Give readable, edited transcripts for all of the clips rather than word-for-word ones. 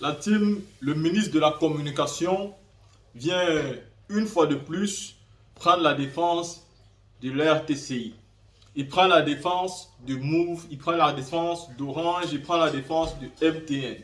La team, le ministre de la Communication vient une fois de plus prendre la défense de l'RTCI. Il prend la défense de Move, il prend la défense d'Orange, il prend la défense de MTN.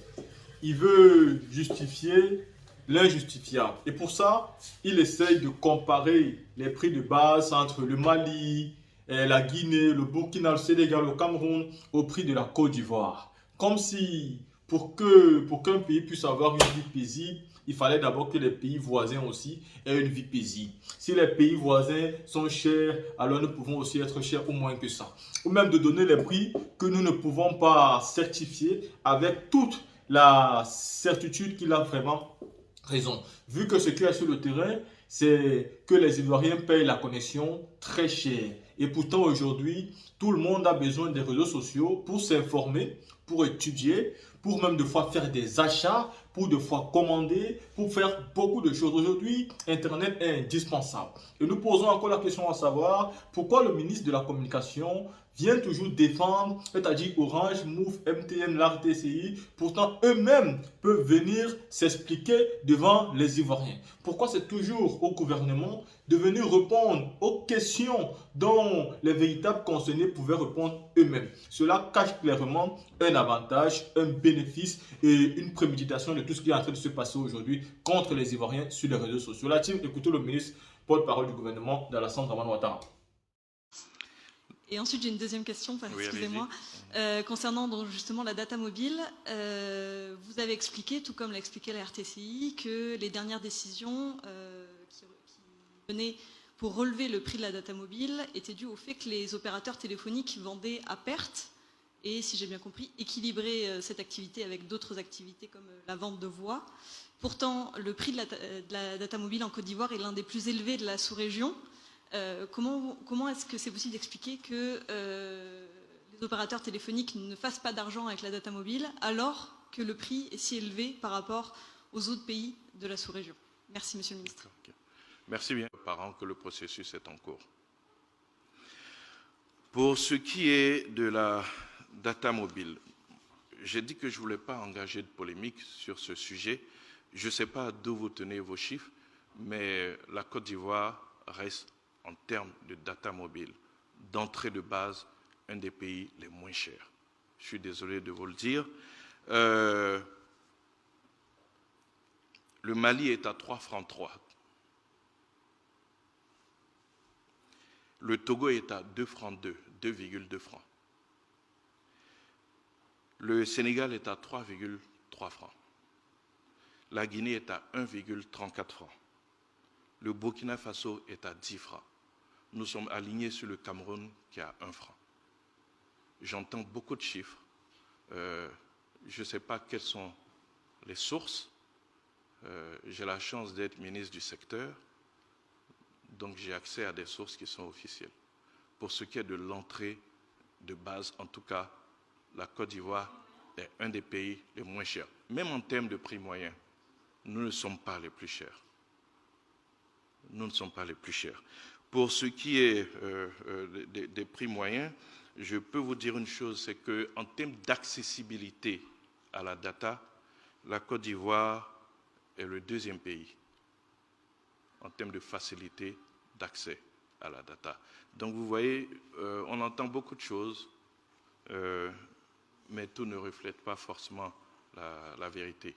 Il veut justifier l'injustifiable. Et pour ça, il essaye de comparer les prix de base entre le Mali, la Guinée, le Burkina, le Sénégal, le Cameroun au prix de la Côte d'Ivoire. Comme si pour qu'un pays puisse avoir une vie paisible, il fallait d'abord que les pays voisins aussi aient une vie paisible. Si les pays voisins sont chers, alors nous pouvons aussi être chers au moins que ça. Ou même de donner les prix que nous ne pouvons pas certifier avec toute la certitude qu'il a vraiment raison. Vu que ce qu'il y a sur le terrain, c'est que les Ivoiriens payent la connexion très cher. Et pourtant aujourd'hui, tout le monde a besoin des réseaux sociaux pour s'informer, pour étudier, pour même de fois faire des achats, pour de fois commander, pour faire beaucoup de choses. Aujourd'hui, Internet est indispensable. Et nous posons encore la question à savoir pourquoi le ministre de la Communication vient toujours défendre, c'est-à-dire Orange, Move, MTN, l'RTCI. Pourtant, eux-mêmes peuvent venir s'expliquer devant les Ivoiriens. Pourquoi c'est toujours au gouvernement de venir répondre aux questions dont les véritables concernés pouvaient répondre eux-mêmes. Cela cache clairement un avantage, un bénéfice et une préméditation de tout ce qui est en train de se passer aujourd'hui contre les Ivoiriens sur les réseaux sociaux. La team, écoutez le ministre porte-parole du gouvernement d'Alassane Dramane Ouattara. Et ensuite, j'ai une deuxième question, Oui, excusez-moi, concernant donc justement la data mobile. Vous avez expliqué, tout comme l'a expliqué la RTCI, que les dernières décisions qui venaient pour relever le prix de la data mobile étaient dues au fait que les opérateurs téléphoniques vendaient à perte et, si j'ai bien compris, équilibraient cette activité avec d'autres activités comme la vente de voix. Pourtant, le prix de la data mobile en Côte d'Ivoire est l'un des plus élevés de la sous-région. Comment est-ce que c'est possible d'expliquer que les opérateurs téléphoniques ne fassent pas d'argent avec la data mobile alors que le prix est si élevé par rapport aux autres pays de la sous-région? Merci, Monsieur le Ministre. Okay. Merci bien, parents, que le processus est en cours. Pour ce qui est de la data mobile, j'ai dit que je ne voulais pas engager de polémique sur ce sujet. Je ne sais pas d'où vous tenez vos chiffres, mais la Côte d'Ivoire reste, en termes de data mobile, d'entrée de base, un des pays les moins chers. Je suis désolé de vous le dire. Le Mali est à 3 francs 3. Le Togo est à 2 francs 2, 2,2 francs. Le Sénégal est à 3,3 francs. La Guinée est à 1,34 francs. Le Burkina Faso est à 10 francs. Nous sommes alignés sur le Cameroun qui est à 1 franc. J'entends beaucoup de chiffres. Je ne sais pas quelles sont les sources. J'ai la chance d'être ministre du secteur, donc j'ai accès à des sources qui sont officielles. Pour ce qui est de l'entrée de base, en tout cas, la Côte d'Ivoire est un des pays les moins chers. Même en termes de prix moyen, nous ne sommes pas les plus chers. Nous ne sommes pas les plus chers. Pour ce qui est des prix moyens, je peux vous dire une chose, c'est qu'en termes d'accessibilité à la data, la Côte d'Ivoire est le deuxième pays en termes de facilité d'accès à la data. Donc vous voyez, on entend beaucoup de choses, mais tout ne reflète pas forcément la vérité.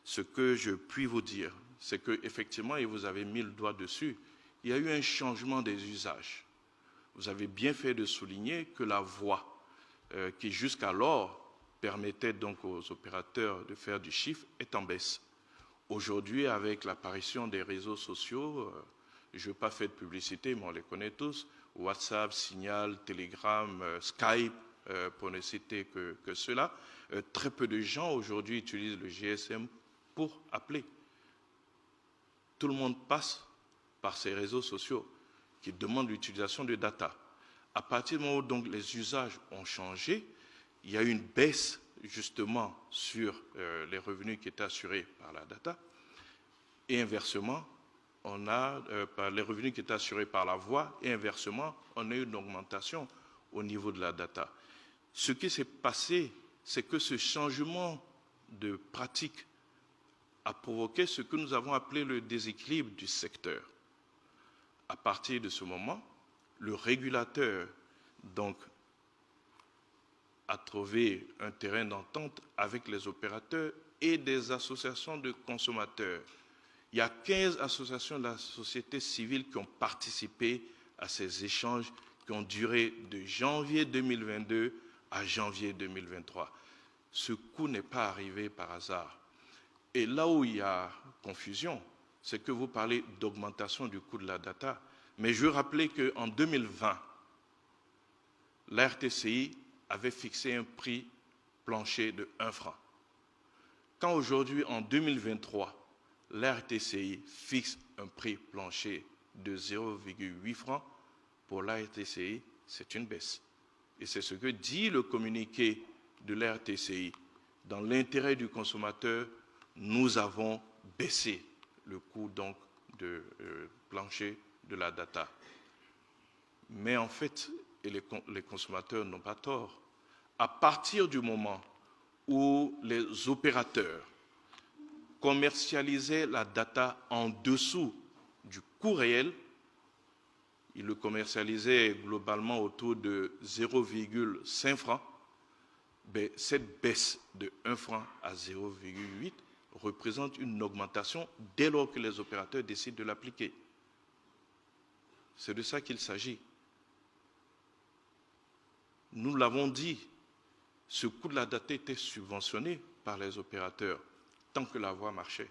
Ce que je puis vous dire, c'est qu'effectivement, et vous avez mis le doigt dessus, il y a eu un changement des usages. Vous avez bien fait de souligner que la voix, qui jusqu'alors permettait donc aux opérateurs de faire du chiffre, est en baisse. Aujourd'hui, avec l'apparition des réseaux sociaux, je ne veux pas faire de publicité, mais on les connaît tous, WhatsApp, Signal, Telegram, Skype, pour ne citer que cela, très peu de gens aujourd'hui utilisent le GSM pour appeler. Tout le monde passe par ces réseaux sociaux qui demandent l'utilisation de data. À partir du moment où donc, les usages ont changé, il y a eu une baisse justement sur les revenus qui étaient assurés par la data. Et inversement, on a les revenus qui étaient assurés par la voix et inversement, on a eu une augmentation au niveau de la data. Ce qui s'est passé, c'est que ce changement de pratique a provoqué ce que nous avons appelé le déséquilibre du secteur. À partir de ce moment, le régulateur donc a trouvé un terrain d'entente avec les opérateurs et des associations de consommateurs. Il y a 15 associations de la société civile qui ont participé à ces échanges qui ont duré de janvier 2022 à janvier 2023. Ce coup n'est pas arrivé par hasard. Et là où il y a confusion, c'est que vous parlez d'augmentation du coût de la data. Mais je veux rappeler qu'en 2020, la RTCI avait fixé un prix plancher de 1 franc. Quand aujourd'hui, en 2023, la RTCI fixe un prix plancher de 0,8 francs, pour la RTCI, c'est une baisse. Et c'est ce que dit le communiqué de la RTCI. Dans l'intérêt du consommateur, nous avons baissé le coût donc de plancher de la data. Mais en fait, et les consommateurs n'ont pas tort, à partir du moment où les opérateurs commercialisaient la data en dessous du coût réel, ils le commercialisaient globalement autour de 0,5 francs, ben, cette baisse de 1 franc à 0,8 représente une augmentation dès lors que les opérateurs décident de l'appliquer. C'est de ça qu'il s'agit. Nous l'avons dit, ce coût de la data était subventionné par les opérateurs tant que la voie marchait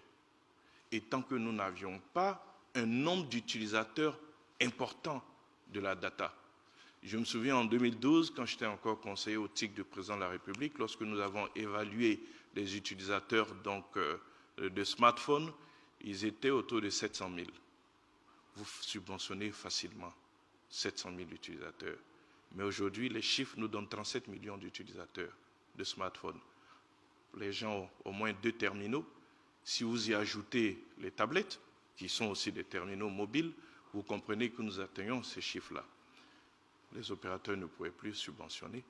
et tant que nous n'avions pas un nombre d'utilisateurs important de la data. Je me souviens en 2012, quand j'étais encore conseiller au TIC du président de la République, lorsque nous avons évalué les utilisateurs donc, de smartphones, ils étaient autour de 700 000. Vous subventionnez facilement 700 000 utilisateurs. Mais aujourd'hui, les chiffres nous donnent 37 millions d'utilisateurs de smartphones. Les gens ont au moins 2 terminaux. Si vous y ajoutez les tablettes, qui sont aussi des terminaux mobiles, vous comprenez que nous atteignons ces chiffres-là. Les opérateurs ne pouvaient plus subventionner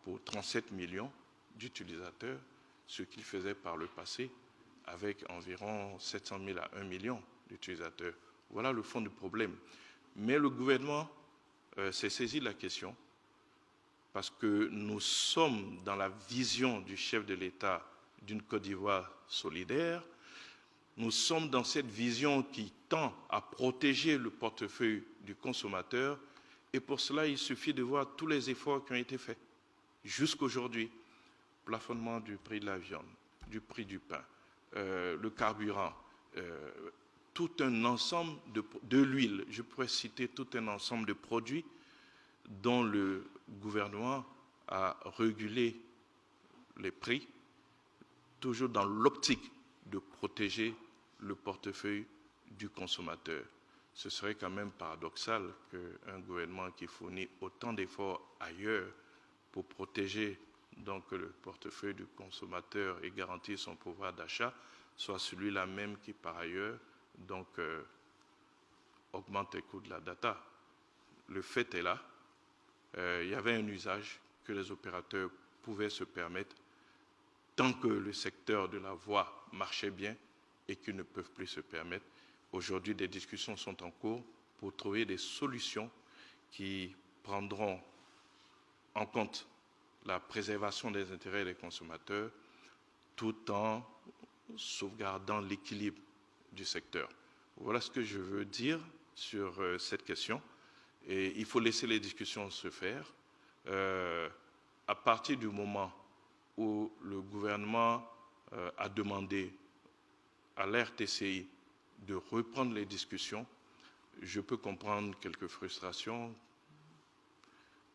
pour 37 millions d'utilisateurs, ce qu'ils faisaient par le passé avec environ 700 000 à 1 million d'utilisateurs. Voilà le fond du problème. Mais le gouvernement s'est saisi de la question parce que nous sommes dans la vision du chef de l'État d'une Côte d'Ivoire solidaire. Nous sommes dans cette vision qui tend à protéger le portefeuille du consommateur et pour cela, il suffit de voir tous les efforts qui ont été faits jusqu'aujourd'hui. Plafonnement du prix de la viande, du prix du pain, le carburant, tout un ensemble de l'huile. Je pourrais citer tout un ensemble de produits dont le gouvernement a régulé les prix, toujours dans l'optique de protéger le portefeuille du consommateur. Ce serait quand même paradoxal qu'un gouvernement qui fournit autant d'efforts ailleurs pour protéger donc le portefeuille du consommateur et garantir son pouvoir d'achat soit celui-là même qui par ailleurs donc augmente les coûts de la data. Le fait est là, il y avait un usage que les opérateurs pouvaient se permettre tant que le secteur de la voie marchait bien et qu'ils ne peuvent plus se permettre. Aujourd'hui, des discussions sont en cours pour trouver des solutions qui prendront en compte la préservation des intérêts des consommateurs tout en sauvegardant l'équilibre du secteur. Voilà ce que je veux dire sur cette question. Et il faut laisser les discussions se faire. À partir du moment où le gouvernement a demandé à l'RTCI de reprendre les discussions, je peux comprendre quelques frustrations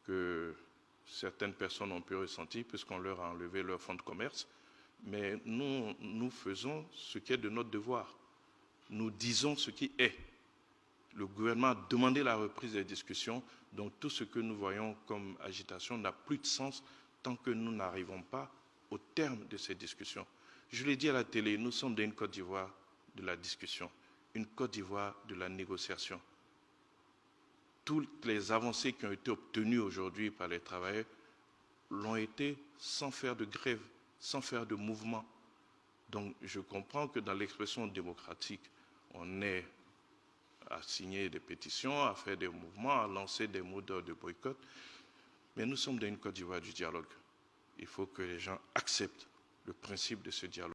que certaines personnes ont pu ressentir puisqu'on leur a enlevé leur fonds de commerce. Mais nous faisons ce qui est de notre devoir. Nous disons ce qui est. Le gouvernement a demandé la reprise des discussions, donc tout ce que nous voyons comme agitation n'a plus de sens tant que nous n'arrivons pas au terme de ces discussions. Je l'ai dit à la télé, nous sommes dans une Côte d'Ivoire de la discussion, une Côte d'Ivoire de la négociation. Toutes les avancées qui ont été obtenues aujourd'hui par les travailleurs l'ont été sans faire de grève, sans faire de mouvement. Donc, je comprends que dans l'expression démocratique, on est à signer des pétitions, à faire des mouvements, à lancer des mots de boycott. Mais nous sommes dans une Côte d'Ivoire du dialogue. Il faut que les gens acceptent le principe de ce dialogue.